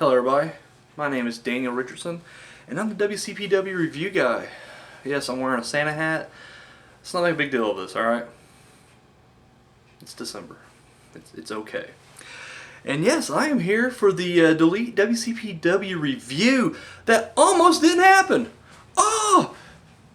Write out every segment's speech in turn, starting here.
Hello everybody, my name is Daniel Richardson and I'm the WCPW review guy. Yes, I'm wearing a Santa hat. It's not like a big deal of this, alright? It's December. It's okay. And yes, I am here for the Delete WCPW review that almost didn't happen. Oh!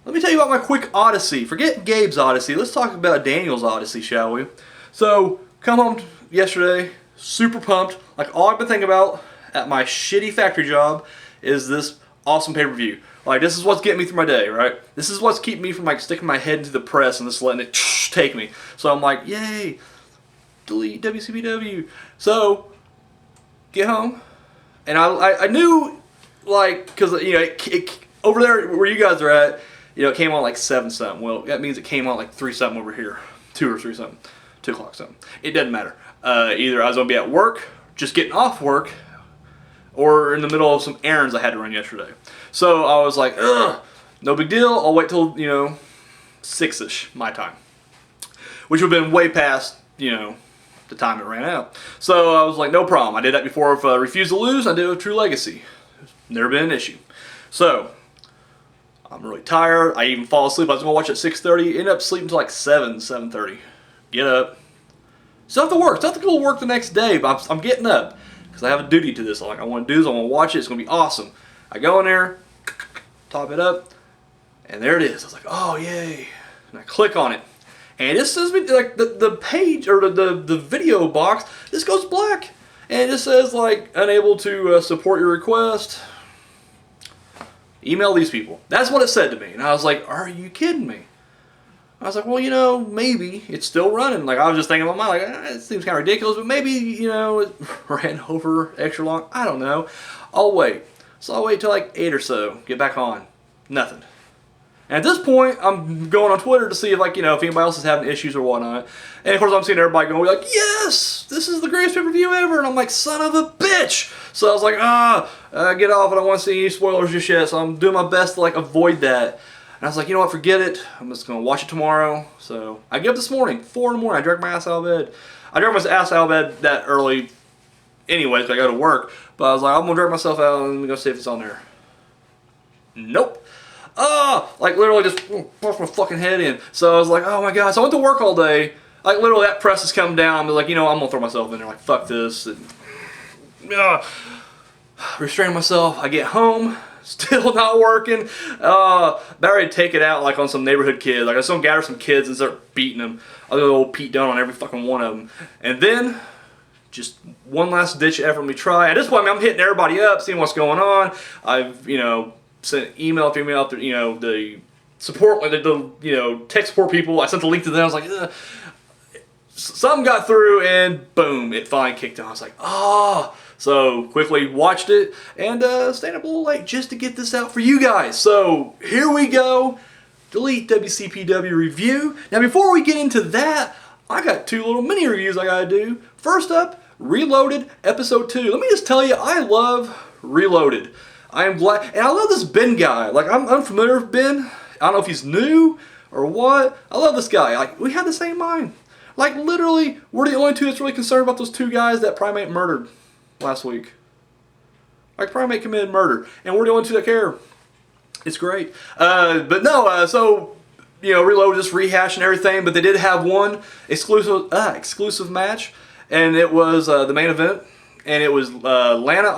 Let me tell you about my quick odyssey. Forget Gabe's odyssey. Let's talk about Daniel's odyssey, shall we? So, come home yesterday, super pumped. Like, all I've been thinking about at my shitty factory job is this awesome pay-per-view. Like, this is what's getting me through my day, right? This is what's keeping me from, like, sticking my head into the press and just letting it take me. So I'm like, yay, Delete WCPW. So, get home, and I knew, like, because, you know, it over there where you guys are at, you know, it came on like 7 something. Well, that means it came on like 3 something over here. 2 or 3 something. 2 o'clock something. It doesn't matter. Either I was going to be at work, just getting off work, or in the middle of some errands I had to run yesterday. So I was like, ugh, no big deal. I'll wait till, you know, 6-ish my time. Which would have been way past, you know, the time it ran out. So I was like, no problem. I did that before with Refuse to Lose. I did it with True Legacy. Never been an issue. So, I'm really tired. I even fall asleep. I was going to watch at 6:30. Ended up sleeping until like 7:30. Get up. Still have to work. Still have to go to work the next day, but I'm getting up. Because I have a duty to this. Like, I want to do this. I want to watch it. It's going to be awesome. I go in there, top it up, and there it is. I was like, oh, yay. And I click on it. And it says, like, the page, or the video box, this goes black. And it says, like, unable to support your request. Email these people. That's what it said to me. And I was like, are you kidding me? I was like, well, you know, maybe it's still running. Like, I was just thinking in my mind, like, it seems kind of ridiculous, but maybe, you know, it ran over extra long. I don't know. I'll wait. So I'll wait till like 8 or so. Get back on. Nothing. And at this point, I'm going on Twitter to see if, like, you know, if anybody else is having issues or whatnot. And of course, I'm seeing everybody going like, yes, this is the greatest pay-per-view ever. And I'm like, son of a bitch. So I was like, get off. I don't want to see any spoilers just yet. So I'm doing my best to, like, avoid that. And I was like, you know what, forget it. I'm just going to watch it tomorrow. So I get up this morning, 4 in the morning. I dragged my ass out of bed. I dragged my ass out of bed that early anyways, because I go to work. But I was like, I'm going to drag myself out and go see if it's on there. Nope. Like literally just pushed my fucking head in. So I was like, oh my god. So I went to work all day. Like literally that press has come down. I was like, you know, I'm going to throw myself in there. Like, fuck this. And, restraining myself. I get home. Still not working. About ready to take it out like on some neighborhood kids. Like I just gather some kids and start beating them. I'll do old Pete Dunne on every fucking one of them. And then, just one last ditch effort me try. At this point, I mean, I'm hitting everybody up, seeing what's going on. I've, you know, sent email after email after, you know, the support, the you know, tech support people. I sent the link to them. I was like, ugh. Something got through and boom, it finally kicked on. I was like, oh. So quickly watched it and stayed up a little late just to get this out for you guys. So here we go. Delete WCPW review. Now before we get into that, I got 2 little mini reviews I gotta do. First up, Reloaded episode 2. Let me just tell you, I love Reloaded. I am glad, and I love this Ben guy. Like, I'm unfamiliar with Ben. I don't know if he's new or what. I love this guy. Like, we had the same mind. Like, literally, we're the only 2 that's really concerned about those 2 guys that Primate murdered last week. Like, Primate committed murder, and we're the only 2 that care. It's great. But no, so, you know, Reload just rehashing everything, but they did have one exclusive match, and it was the main event, and it was Lana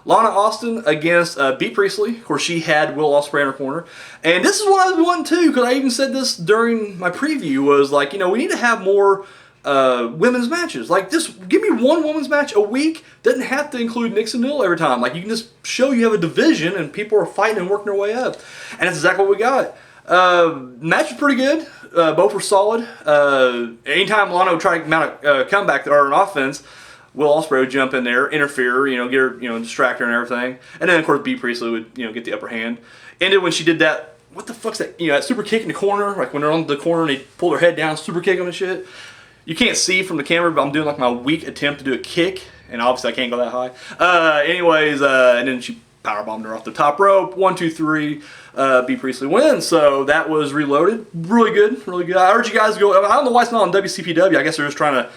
Austin against Bea Priestley. Of course, she had Will Ospreay in her corner. And this is what I was wanting too, because I even said this during my preview, was like, you know, we need to have more women's matches. Like, just give me one women's match a week. Doesn't have to include Nix and Neil every time. Like, you can just show you have a division and people are fighting and working their way up. And that's exactly what we got. Match was pretty good. Both were solid. Anytime Lana would try to mount a comeback or an offense, Will Ospreay would jump in there, interfere, you know, get her, you know, distract her and everything. And then, of course, Bea Priestley would, you know, get the upper hand. Ended when she did that, what the fuck's that, you know, that super kick in the corner, like when they're on the corner and they pull their head down, super kick them and shit. You can't see from the camera, but I'm doing like my weak attempt to do a kick, and obviously I can't go that high. And then she powerbombed her off the top rope. 1, 2, 3. Bea Priestley wins. So that was Reloaded. Really good, really good. I urge you guys to go. I don't know why it's not on WCPW. I guess they're just trying to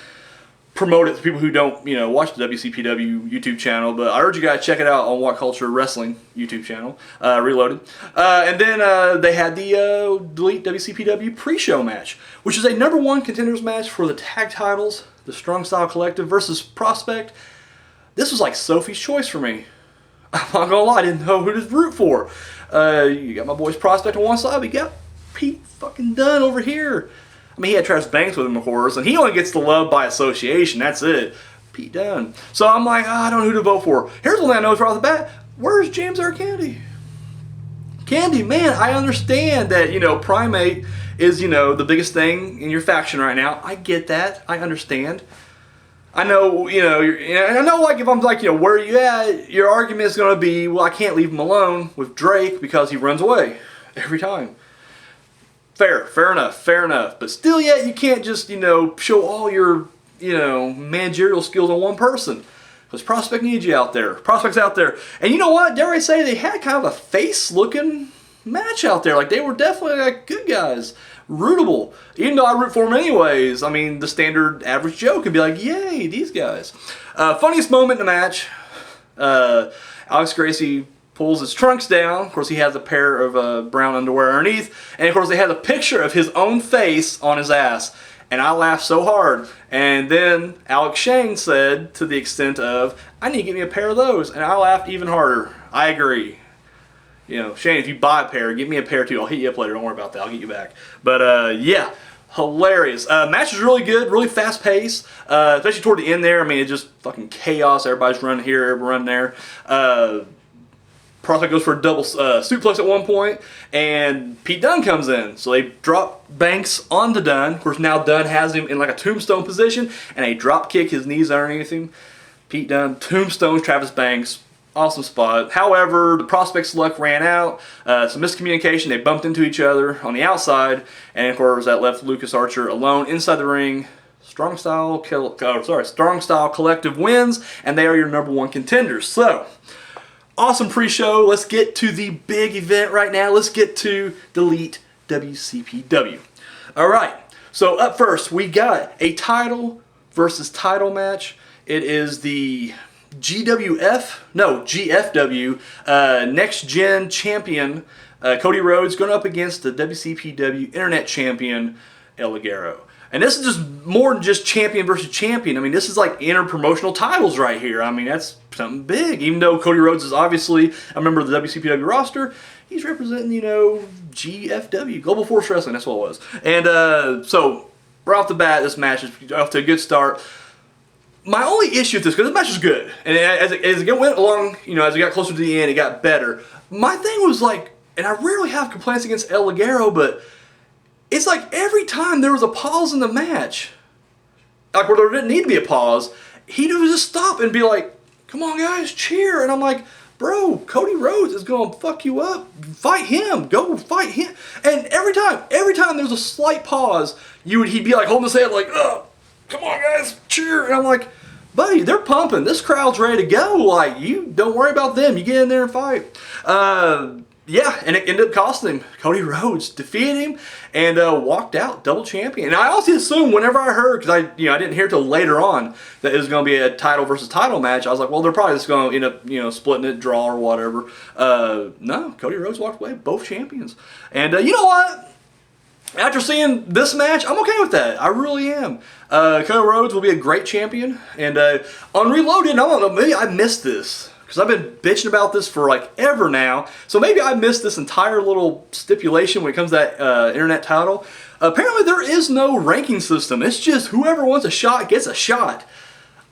promote it to people who don't, watch the WCPW YouTube channel, but I urge you guys check it out on What Culture Wrestling YouTube channel, Reloaded. And then they had the Elite WCPW pre-show match, which is a #1 contenders match for the tag titles, the Strong Style Collective versus Prospect. This was like Sophie's choice for me. I'm not gonna lie, I didn't know who to root for. You got my boys Prospect on one side, we got Pete fucking Dunne over here. I mean, he had Travis Banks with him, of course, and he only gets the love by association. That's it. Pete Dunne. So I'm like, I don't know who to vote for. Here's one thing I know right off the bat. Where's James R. Candy? Candy, man, I understand that, Primate is, the biggest thing in your faction right now. I get that. I understand. I know, I know, like, if I'm like, where are you at? Your argument is going to be, well, I can't leave him alone with Drake because he runs away every time. Fair enough. But still yet, you can't just, show all your, managerial skills on one person. Because Prospect needs you out there. Prospect's out there. And you know what? Dare I say, they had kind of a face-looking match out there. Like, they were definitely, like, good guys. Rootable. Even though I root for them anyways. I mean, the standard average Joe can be like, yay, these guys. Funniest moment in the match. Alex Gracie pulls his trunks down. Of course, he has a pair of brown underwear underneath. And of course, they had a picture of his own face on his ass. And I laughed so hard. And then Alex Shane said to the extent of, I need to get me a pair of those. And I laughed even harder. I agree. Shane, if you buy a pair, give me a pair too. I'll hit you up later. Don't worry about that. I'll get you back. But yeah, hilarious. Match was really good, really fast paced. Especially toward the end there. I mean, it's just fucking chaos. Everybody's running here, everybody running there. Prospect goes for a double suplex at one point, and Pete Dunne comes in. So they drop Banks onto Dunne. Of course, now Dunne has him in like a tombstone position, and they drop kick his knees underneath him. Pete Dunne tombstones Travis Banks. Awesome spot. However, the Prospect's luck ran out. Some miscommunication. They bumped into each other on the outside, and of course that left Lucas Archer alone inside the ring. Strong Style Collective wins, and they are your #1 contenders. So, awesome pre-show. Let's get to the big event right now. Let's get to the Elite WCPW. All right. So up first, we got a title versus title match. It is the GFW Next Gen Champion Cody Rhodes going up against the WCPW Internet Champion El Ligero. And this is just more than just champion versus champion. I mean, this is like inter-promotional titles right here. I mean, that's something big. Even though Cody Rhodes is obviously a member of the WCPW roster, he's representing, GFW, Global Force Wrestling. That's what it was. And so, right off the bat, this match is off to a good start. My only issue with this, because this match is good, and as it went along, as it got closer to the end, it got better. My thing was like, and I rarely have complaints against El Ligero, but it's like every time there was a pause in the match, like where there didn't need to be a pause, he would just stop and be like, come on guys, cheer. And I'm like, bro, Cody Rhodes is going to fuck you up. Fight him. Go fight him. And every time there's a slight pause, he'd be like holding his head like, oh, come on guys, cheer. And I'm like, buddy, they're pumping. This crowd's ready to go. Like, you don't worry about them. You get in there and fight. Yeah, and it ended up costing him. Cody Rhodes defeated him and walked out double champion. And I also assumed whenever I heard, because I didn't hear till later on that it was going to be a title versus title match. I was like, well, they're probably just going to end up splitting it, draw or whatever. No, Cody Rhodes walked away, both champions. And you know what? After seeing this match, I'm okay with that. I really am. Cody Rhodes will be a great champion. And on Reloaded, I don't know, maybe I missed this. Because I've been bitching about this for like ever now. So maybe I missed this entire little stipulation when it comes to that internet title. Apparently there is no ranking system. It's just whoever wants a shot gets a shot.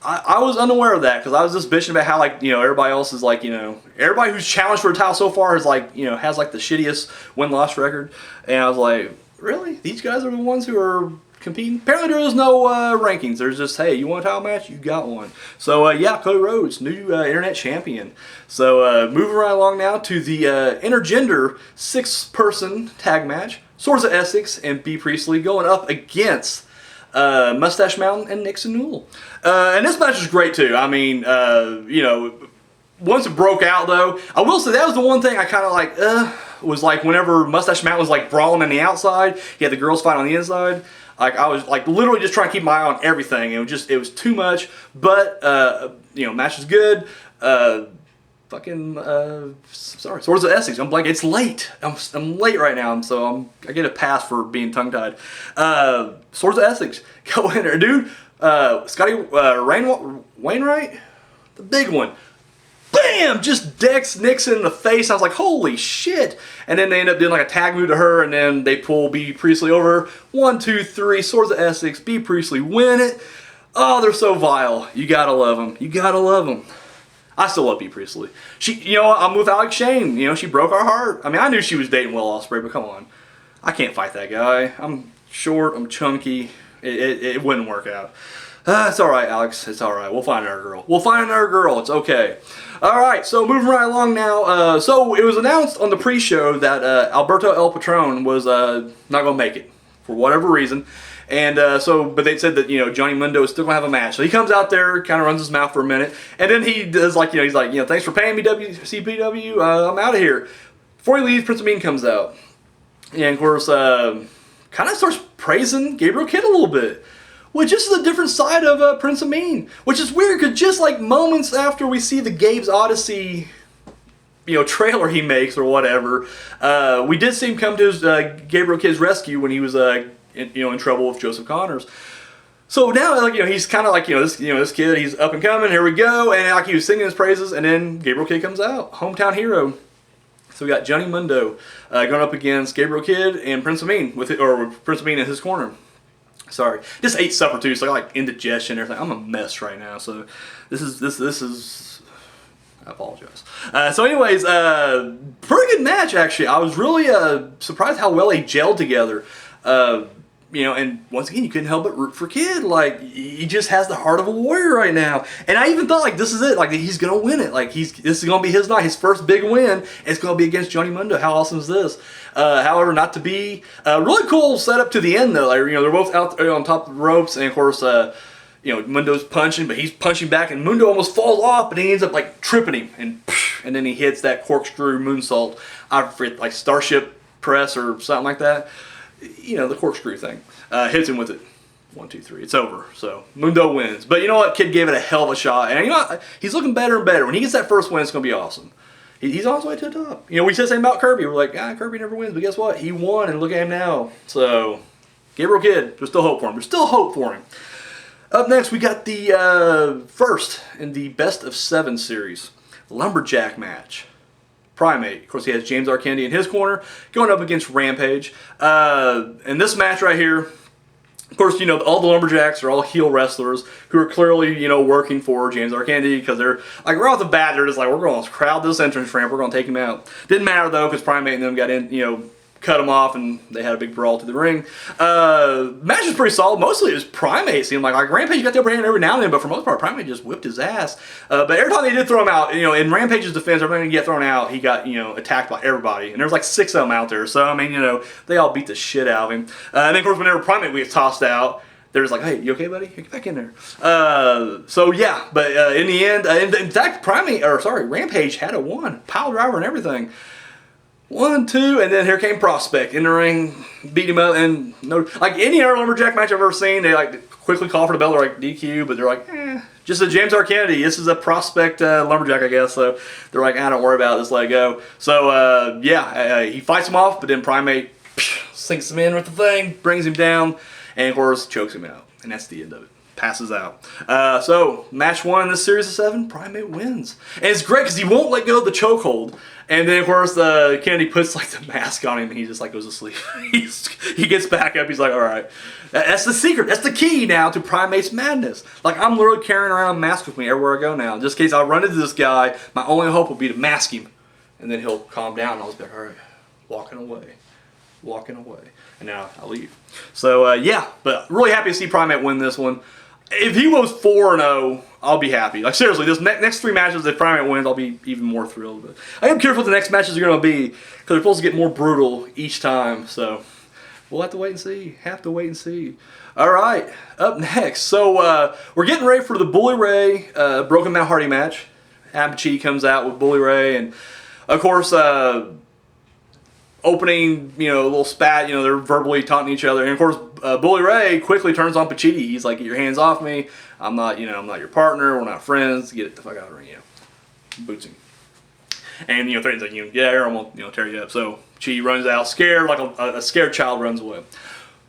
I was unaware of that because I was just bitching about how everybody else is like, everybody who's challenged for a title so far is like, has like the shittiest win-loss record. And I was like, really? These guys are the ones who are competing? Apparently there is no rankings. There's just, hey, you want a title match? You got one. So yeah, Cody Rhodes, new internet champion. So moving right along now to the intergender 6-person tag match. Swords of Essex and B. Priestley going up against Mustache Mountain and Nixon Newell. And this match is great too. I mean, once it broke out though, I will say that was the one thing I kind of like, was like whenever Mustache Mountain was like brawling on the outside, he had the girls fight on the inside. Like I was like literally just trying to keep my eye on everything. It was too much. But you know, match was good. Sorry, Swords of Essex. I'm blank. It's late. I'm late right now, so I get a pass for being tongue tied. Swords of Essex, go in there, dude. Scotty Wainwright, the big one. Bam! Just decks Nixon in the face. I was like, holy shit! And then they end up doing like a tag move to her, and then they pull B. Priestley over. 1, 2, 3. Swords of Essex. B. Priestley win it. Oh, they're so vile. You gotta love them. You gotta love them. I still love B. Priestley. She, you know, I'm with Alex Shane. You know, she broke our heart. I mean, I knew she was dating Will Ospreay, but come on, I can't fight that guy. I'm short. I'm chunky. It wouldn't work out. It's all right, Alex. It's all right. We'll find another girl. We'll find another girl. It's okay. All right. So moving right along now. So it was announced on the pre-show that Alberto El Patron was not going to make it for whatever reason. And but they said that, you know, Johnny Mundo is still going to have a match. So he comes out there, kind of runs his mouth for a minute. And then he does like, you know, he's like, you know, thanks for paying me, WCPW. I'm out of here. Before he leaves, Prince of Mean comes out. And of course, kind of starts praising Gabriel Kidd a little bit. Which is a different side of Prince of Mean. Which is weird, because just like moments after we see the Gabe's Odyssey, you know, trailer he makes or whatever, we did see him come to his Gabriel Kidd's rescue when he was in trouble with Joseph Connors. So now, like, you know, he's kind of like, this kid, he's up and coming. Here we go, and like he was singing his praises, and then Gabriel Kidd comes out, hometown hero. So we got Johnny Mundo going up against Gabriel Kidd and Prince of Mean with Prince of Mean in his corner. Sorry, just ate supper too, so I got like indigestion and everything. I'm a mess right now, so this is. I apologize. So, anyways, pretty good match actually. I was really surprised how well they gelled together. You know, and once again, you couldn't help but root for Kidd. Like, he just has the heart of a warrior right now. And I even thought, like, this is it. Like, he's going to win it. Like, this is going to be his night. His first big win. It's going to be against Johnny Mundo. How awesome is this? However, not to be. Really cool setup to the end, though. Like, you know, they're both out there on top of the ropes. And, of course, you know, Mundo's punching, but he's punching back. And Mundo almost falls off, but he ends up, like, tripping him. And then he hits that corkscrew moonsault. I forget, like, Starship Press or something like that. You know, the corkscrew thing. Hits him with it. 1, 2, 3. It's over. So, Mundo wins. But you know what? Kidd gave it a hell of a shot. And you know what? He's looking better and better. When he gets that first win, it's going to be awesome. He's on his way to the top. You know, we said the same about Kirby. We're like, Kirby never wins. But guess what? He won, and look at him now. So, Gabriel Kidd, there's still hope for him. There's still hope for him. Up next, we got the first in the Best of 7 series. Lumberjack match. Primate. Of course, he has James R. Kennedy in his corner, going up against Rampage. And this match right here, of course, you know, all the Lumberjacks are all heel wrestlers who are clearly, you know, working for James R. Kennedy, because they're, like, right off the bat, they're just like, we're going to crowd this entrance ramp, we're going to take him out. Didn't matter, though, because Primate and them got in, you know, cut him off, and they had a big brawl to the ring. Match was pretty solid. Mostly it was Primate. Seemed like Rampage got the upper hand every now and then, but for the most part, Primate just whipped his ass. But every time they did throw him out, you know, in Rampage's defense, every time he get thrown out, he got, you know, attacked by everybody. And there was like 6 of them out there. So, I mean, you know, they all beat the shit out of him. And then, of course, whenever Primate gets tossed out, they're just like, hey, you okay, buddy? Get back in there. So, yeah. But in the end, in fact, Rampage had a 1. Pile driver and everything. 1, 2, and then here came Prospect in the ring, beat him up, and no, like any other Lumberjack match I've ever seen, they like quickly call for the bell, they're like DQ, but they're like, just a James R. Kennedy. This is a Prospect Lumberjack, I guess. So they're like, don't worry about it, just let it go. So he fights him off, but then Primate sinks him in with the thing, brings him down, and of course chokes him out, and that's the end of it. Passes out. So, match 1 in this series of 7, Primate wins. And it's great because he won't let go of the chokehold. And then, of course, Kennedy puts like the mask on him and he just like goes to sleep. He gets back up. He's like, all right. That's the secret. That's the key now to Primate's madness. Like, I'm literally carrying around a mask with me everywhere I go now. Just in case I run into this guy, my only hope will be to mask him. And then he'll calm down and I'll just be like, all right, walking away. And now I leave. So, yeah. But really happy to see Primate win this one. If he was 4-0, I'll be happy. Like, seriously, this next 3 matches, if Primate wins, I'll be even more thrilled. But I am curious what the next matches are going to be, because they're supposed to get more brutal each time. So, we'll have to wait and see. All right, up next. So, we're getting ready for the Bully Ray Broken Matt Hardy match. Pacitti comes out with Bully Ray, and, of course, opening, a little spat, they're verbally taunting each other. And of course, Bully Ray quickly turns on Pacitti. He's like, get your hands off me. I'm not your partner. We're not friends. Get the fuck out of the ring, Boots him. And, threatens like, get out here, I'm going to tear you up. So Pacitti runs out scared, like a scared child runs away.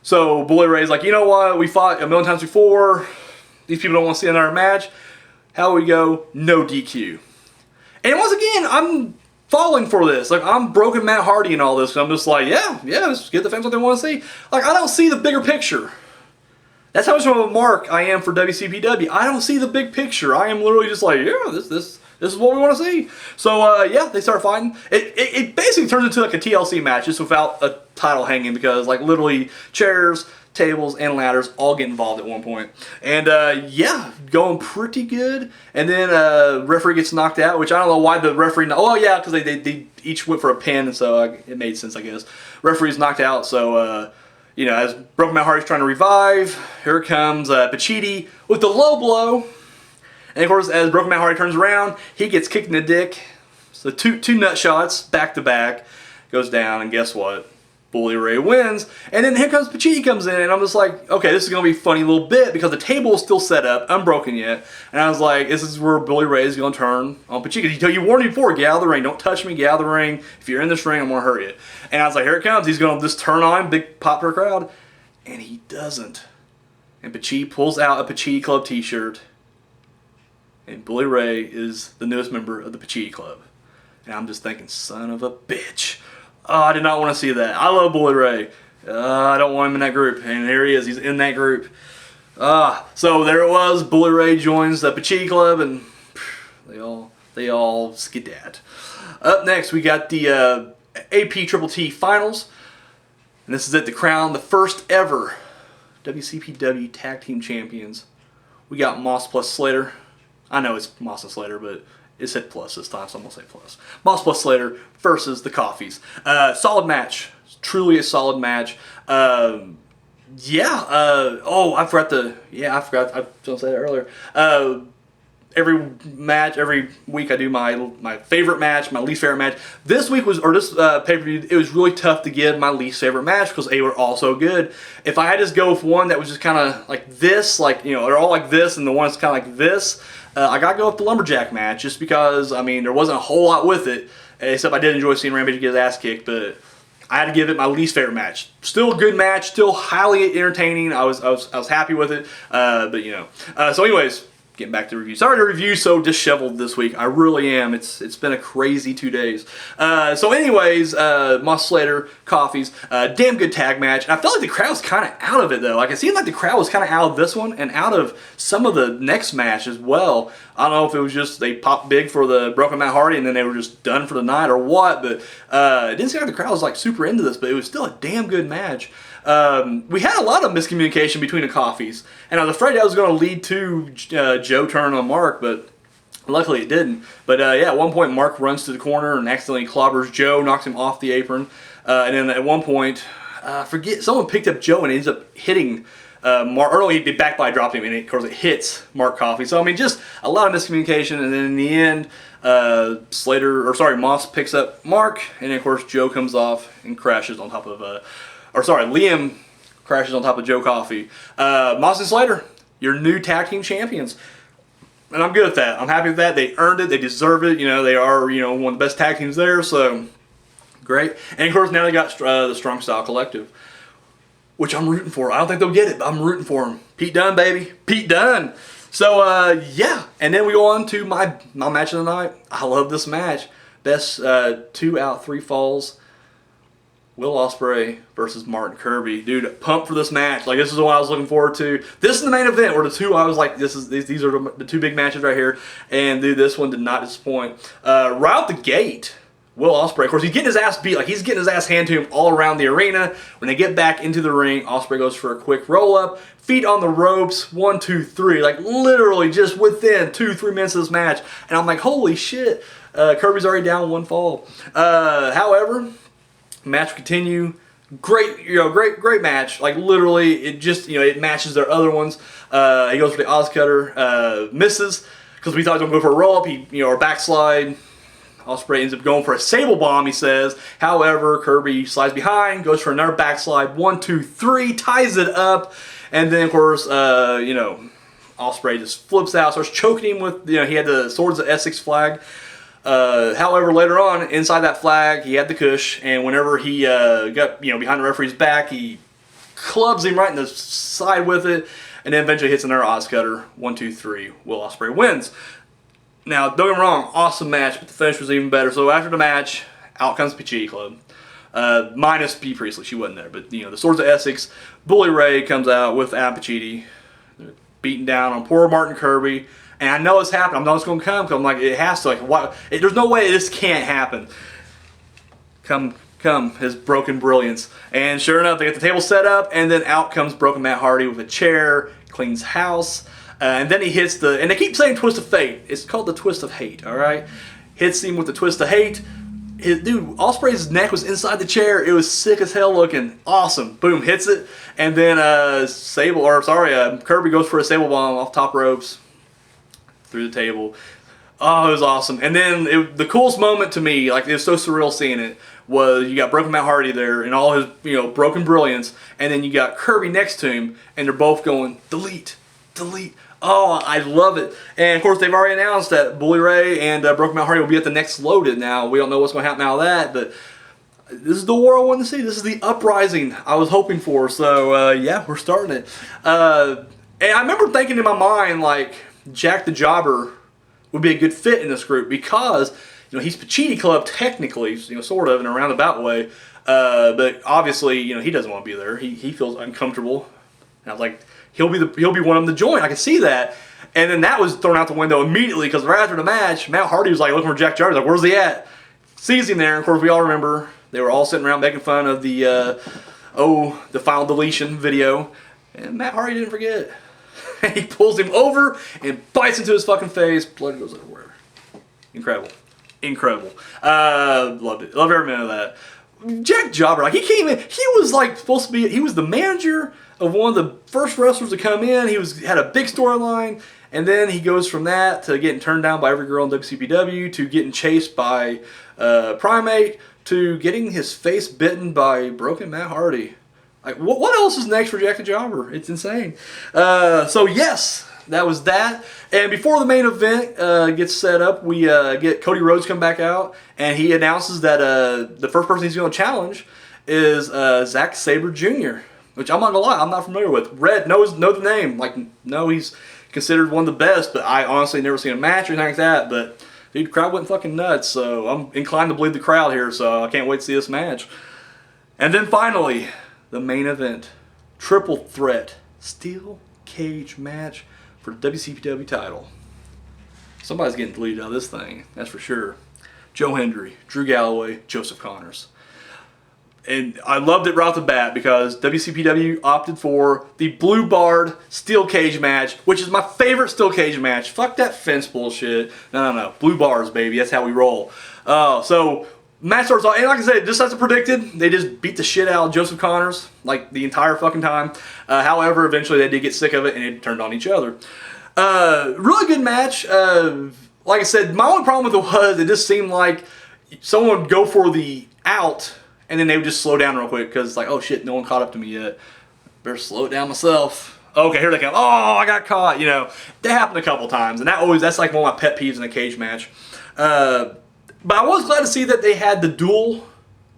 So Bully Ray's like, you know what? We fought a million times before. These people don't want to see another match. How we go? No DQ. And once again, I'm falling for this. Like, I'm broken Matt Hardy and all this. And I'm just like, yeah, let's get the fans what they want to see. Like, I don't see the bigger picture. That's how much of a mark I am for WCPW. I don't see the big picture. I am literally just like, yeah, this is what we want to see. So, yeah, they start fighting. It basically turns into like a TLC match, just without a title hanging, because, like, literally chairs, tables, and ladders all get involved at one point. And, yeah, going pretty good. And then referee gets knocked out, which I don't know why the referee... Oh, yeah, because they each went for a pin, and so it made sense, I guess. Referee's knocked out, so... as Broken Matt Hardy's trying to revive, here comes Pacitti with the low blow. And of course, as Broken Matt Hardy turns around, he gets kicked in the dick. So two nut shots, back to back, goes down, and guess what? Bully Ray wins. And then here comes Pacitti comes in, and I'm just like, okay, this is going to be a funny little bit, because the table is still set up, unbroken yet. And I was like, this is where Bully Ray is going to turn on Pacitti. You warned me before, get out of the ring, don't touch me, get out of the ring. If you're in this ring, I'm going to hurt you. And I was like, here it comes, he's going to just turn on, big pop for a crowd. And he doesn't. And Pacitti pulls out a Pacitti Club t-shirt. And Bully Ray is the newest member of the Pacitti Club. And I'm just thinking, son of a bitch. Oh, I did not want to see that. I love Bully Ray. I don't want him in that group. And here he is. He's in that group. So there it was. Bully Ray joins the Pacitti Club, and they all skedat. Up next, we got the AAP Triplet Finals. And this is it, to crown the first ever WCPW Tag Team Champions. We got Moss plus Slater. I know it's Moss and Slater, but it said plus this time, so I'm going to say plus. Moss plus Slater versus the Coffees. Solid match. Truly a solid match. I forgot I was going to say that earlier. Every week I do my favorite match, my least favorite match. This week pay-per-view, it was really tough to give my least favorite match, because they were all so good. If I had to just go with one that was just kind of like this, they're all like this, and the one that's kind of like this, I got to go with the Lumberjack match, just because, there wasn't a whole lot with it, except I did enjoy seeing Rampage get his ass kicked, but I had to give it my least favorite match. Still a good match, still highly entertaining. I was happy with it, so anyways, getting back to the review. Sorry to review so disheveled this week. I really am. It's been a crazy 2 days. So anyways, Moss Slater, Coffees, damn good tag match. And I felt like the crowd was kind of out of it, though. Like, it seemed like the crowd was kind of out of this one and out of some of the next match as well. I don't know if it was just they popped big for the Broken Matt Hardy and then they were just done for the night or what, but it didn't seem like the crowd was like super into this, but it was still a damn good match. We had a lot of miscommunication between the Coffees, and I was afraid that was going to lead to Joe turning on Mark, but luckily it didn't. But at one point Mark runs to the corner and accidentally clobbers Joe, knocks him off the apron, and then at one point, someone picked up Joe and ends up hitting Mark. Early he back by dropped him, and of course it hits Mark Coffee. So just a lot of miscommunication, and then in the end, Moss picks up Mark, and then of course Joe comes off and crashes on top of Liam crashes on top of Joe Coffey. Moss and Slater, your new tag team champions. And I'm good with that. I'm happy with that. They earned it. They deserve it. They are, one of the best tag teams there. So, great. And, of course, now they got the Strong Style Collective, which I'm rooting for. I don't think they'll get it, but I'm rooting for them. Pete Dunne, baby. Pete Dunne. So, yeah. And then we go on to my match of the night. I love this match. Best 2 out 3 falls. Will Ospreay versus Martin Kirby. Dude, pumped for this match. Like, this is what I was looking forward to. This is the main event, where the two, I was like, these are the 2 big matches right here. And, dude, this one did not disappoint. Right out the gate, Will Ospreay, of course, he's getting his ass beat. Like, he's getting his ass handed to him all around the arena. When they get back into the ring, Ospreay goes for a quick roll-up. Feet on the ropes, 1, 2, 3. Like, literally just within 2-3 minutes of this match. And I'm like, holy shit. Kirby's already down 1 fall. However, match will continue. Great, great match. Like, literally, it just, it matches their other ones. He goes for the Oz Cutter, misses, because we thought he was going to go for a roll-up, or backslide. Ospreay ends up going for a sable bomb, he says. However, Kirby slides behind, goes for another backslide. 1, 2, 3, ties it up. And then, of course, you know, Ospreay just flips out, starts choking him with, you know, he had the Swords of Essex flag. However, later on, inside that flag, he had the cush, and whenever he got, you know, behind the referee's back, he clubs him right in the side with it, and then eventually hits another Oz cutter. 1, 2, 3. Will Ospreay wins. Now, don't get me wrong, awesome match, but the finish was even better. So after the match, out comes Pacitti Club. Minus P. Priestley, she wasn't there. But, you know, the Swords of Essex, Bully Ray comes out with AAP Pacitti. They're beating down on poor Martin Kirby. And I know it's happening. I know it's going to come because I'm like, it has to. Like, why? There's no way this can't happen. Come, his broken brilliance. And sure enough, they get the table set up, and then out comes Broken Matt Hardy with a chair, cleans house. And then he hits the, and they keep saying twist of fate. It's called the twist of hate, all right? Hits him with the twist of hate. Dude, Ospreay's neck was inside the chair. It was sick as hell looking. Awesome. Boom, hits it. And then Kirby goes for a sable bomb off top ropes through the table. Oh, it was awesome. And then the coolest moment to me, like, it was so surreal seeing it, was you got Broken Matt Hardy there in all his, you know, broken brilliance, and then you got Kirby next to him, and they're both going, delete, delete. Oh, I love it. And, of course, they've already announced that Bully Ray and Broken Matt Hardy will be at the next Loaded. Now, we don't know what's going to happen out of that, but this is the war I wanted to see. This is the uprising I was hoping for. So, yeah, we're starting it. And I remember thinking in my mind, like, Jack the Jobber would be a good fit in this group because, you know, he's Pacitti Club technically, you know, sort of in a roundabout way. But obviously, you know, he doesn't want to be there. He feels uncomfortable. And I was like, he'll be one of them to join. I can see that. And then that was thrown out the window immediately because right after the match, Matt Hardy was like looking for Jack Jarvis. Like, where's he at? Sees him there. And of course, we all remember they were all sitting around making fun of the final deletion video. And Matt Hardy didn't forget. He pulls him over and bites into his fucking face. Blood goes everywhere. Incredible. Incredible. Loved it. Loved every minute of that. Jack Jobber, like, he came in, he was like supposed to be, he was the manager of one of the first wrestlers to come in. He had a big storyline, and then he goes from that to getting turned down by every girl in WCPW, to getting chased by Primate, to getting his face bitten by Broken Matt Hardy. Like, what else is next for Jack the Jobber? It's insane. So yes, that was that. And before the main event gets set up, we get Cody Rhodes come back out, and he announces that the first person he's going to challenge is Zack Sabre Jr., which I'm not gonna lie, I'm not familiar with. Red know the name. Like, no, he's considered one of the best, but I honestly never seen a match or anything like that. But dude, the crowd went fucking nuts, so I'm inclined to believe the crowd here. So I can't wait to see this match. And then finally, the main event, triple threat steel cage match for the WCPW title. Somebody's getting deleted out of this thing, that's for sure. Joe Hendry, Drew Galloway, Joseph Connors. And I loved it right off the bat because WCPW opted for the blue barred steel cage match, which is my favorite steel cage match. Fuck that fence bullshit. No. Blue bars, baby. That's how we roll. So match starts off, and like I said, just as predicted, they just beat the shit out of Joseph Connors like the entire fucking time. However, eventually they did get sick of it and it turned on each other. Really good match. Like I said, my only problem with it was it just seemed like someone would go for the out, and then they would just slow down real quick because it's like, oh shit, no one caught up to me yet. Better slow it down myself. Okay, here they come. Oh, I got caught. You know, that happened a couple times, and that's like one of my pet peeves in a cage match. But I was glad to see that they had the duel,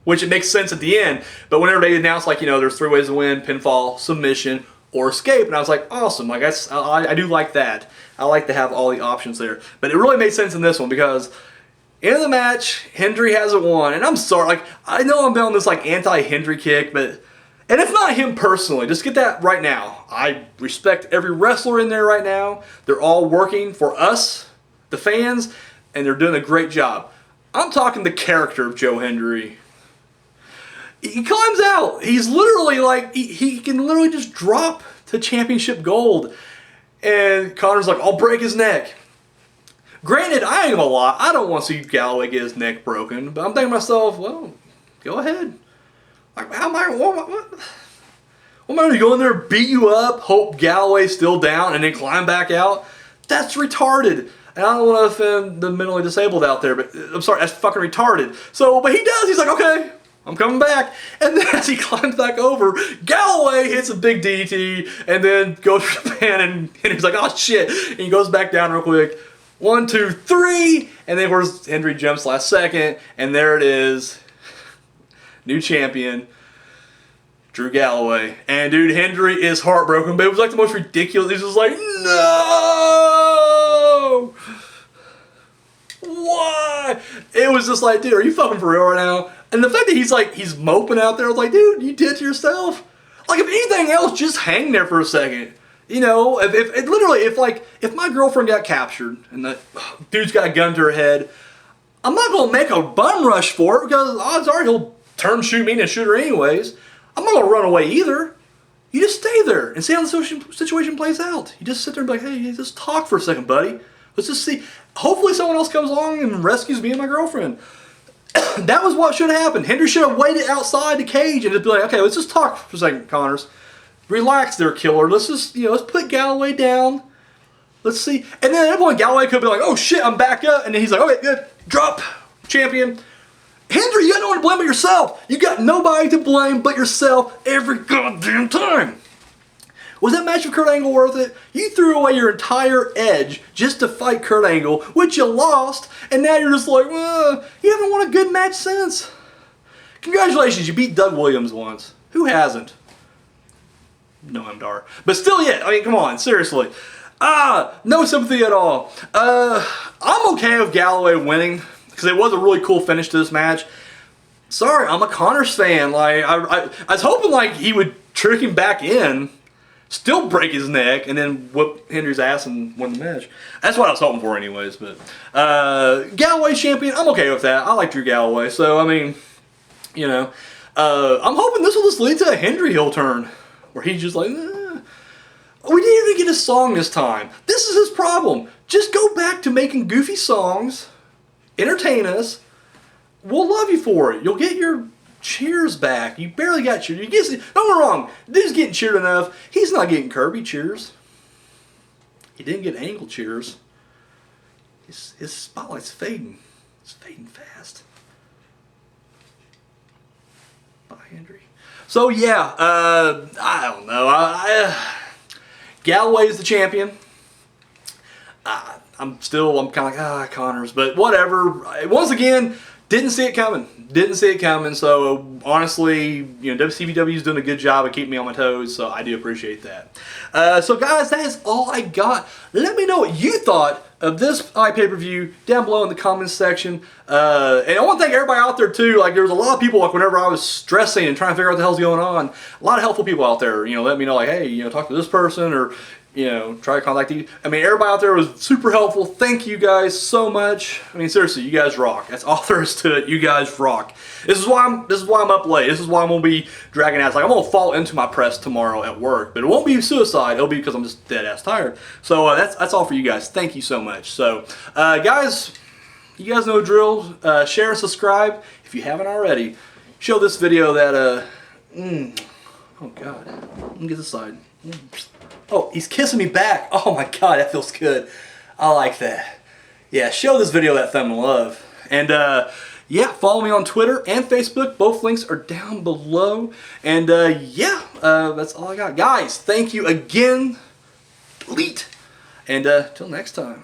which it makes sense at the end. But whenever they announced, like, you know, there's 3 ways to win: pinfall, submission, or escape, and I was like, awesome. Like, I do like that. I like to have all the options there. But it really made sense in this one because end of the match, Hendry hasn't won, and I'm sorry. Like, I know I'm on this like anti-Hendry kick, but and it's not him personally. Just get that right now. I respect every wrestler in there right now. They're all working for us, the fans, and they're doing a great job. I'm talking the character of Joe Hendry. He climbs out. He's literally like, he can literally just drop to championship gold. And Connor's like, I'll break his neck. Granted, I ain't gonna lie, I don't want to see Galloway get his neck broken, but I'm thinking to myself, well, go ahead. Like, what am I gonna go in there, beat you up, hope Galloway's still down, and then climb back out? That's retarded. And I don't want to offend the mentally disabled out there, but I'm sorry, that's fucking retarded. So, but he does. He's like, okay, I'm coming back. And then as he climbs back over, Galloway hits a big DDT and then goes for the pin, and he's like, oh shit. And he goes back down real quick. 1, 2, 3. And then where's Hendry jumps last second. And there it is. New champion, Drew Galloway. And dude, Hendry is heartbroken, but it was like the most ridiculous. He's just like, no! Why? It was just like, dude, are you fucking for real right now? And the fact that he's moping out there, I was like, dude, you did it to yourself. Like, if anything else, just hang there for a second. You know, if my girlfriend got captured and the dude's got a gun to her head, I'm not gonna make a bum rush for it because odds are he'll turn, shoot me, and shoot her anyways. I'm not gonna run away either. You just stay there and see how the situation plays out. You just sit there and be like, hey, just talk for a second, buddy. Let's just see. Hopefully someone else comes along and rescues me and my girlfriend. That was what should have happened. Hendry should have waited outside the cage and just be like, okay, let's just talk for a second, Connors. Relax there, killer. Let's just, let's put Galloway down. Let's see. And then at that point, Galloway could be like, oh shit, I'm back up. And then he's like, okay, good. Drop. Champion. Hendry, you got no one to blame but yourself. You got nobody to blame but yourself every goddamn time. Was that match with Kurt Angle worth it? You threw away your entire edge just to fight Kurt Angle, which you lost, and now you're just like, well, you haven't won a good match since. Congratulations, you beat Doug Williams once. Who hasn't? No, I'm Dar. But still, yeah, I mean, come on, seriously. No sympathy at all. I'm okay with Galloway winning, because it was a really cool finish to this match. Sorry, I'm a Connors fan. Like, I was hoping like he would trick him back in, still break his neck, and then whoop Hendry's ass and win the match. That's what I was hoping for anyways. But Galloway champion, I'm okay with that. I like Drew Galloway. So, I mean, I'm hoping this will just lead to a Hendry heel turn, where he's just like, We didn't even get a song this time. This is his problem. Just go back to making goofy songs, entertain us. We'll love you for it. You'll get your cheers back. You barely got cheers. Don't get me wrong. Dude's getting cheered enough. He's not getting Kirby cheers. He didn't get Angle cheers. His spotlight's fading. It's fading fast. Bye, Hendry. So yeah, I don't know. Galloway's the champion. I'm kind of like, Connors, but whatever. Once again, didn't see it coming. So honestly, WCPW is doing a good job of keeping me on my toes, so I do appreciate that. So guys, that is all I got. Let me know what you thought of this pay-per-view down below in the comments section. And I want to thank everybody out there too. Like, there was a lot of people, like, whenever I was stressing and trying to figure out what the hell's going on, a lot of helpful people out there, let me know, like, hey, talk to this person, or try to contact you. I mean, everybody out there was super helpful. Thank you guys so much. I mean, seriously, you guys rock. That's all there is to it. You guys rock. This is why I'm up late. This is why I'm gonna be dragging ass. Like, I'm gonna fall into my press tomorrow at work, but it won't be suicide. It'll be because I'm just dead ass tired. So that's all for you guys. Thank you so much. So, guys, you guys know the drill. Share and subscribe if you haven't already. Show this video that oh god, let me get this side. Oh, he's kissing me back. Oh my god, that feels good. I like that. Yeah, show this video that thumb of love. And yeah, follow me on Twitter and Facebook. Both links are down below. And yeah, that's all I got. Guys, thank you again. Delete. And till next time.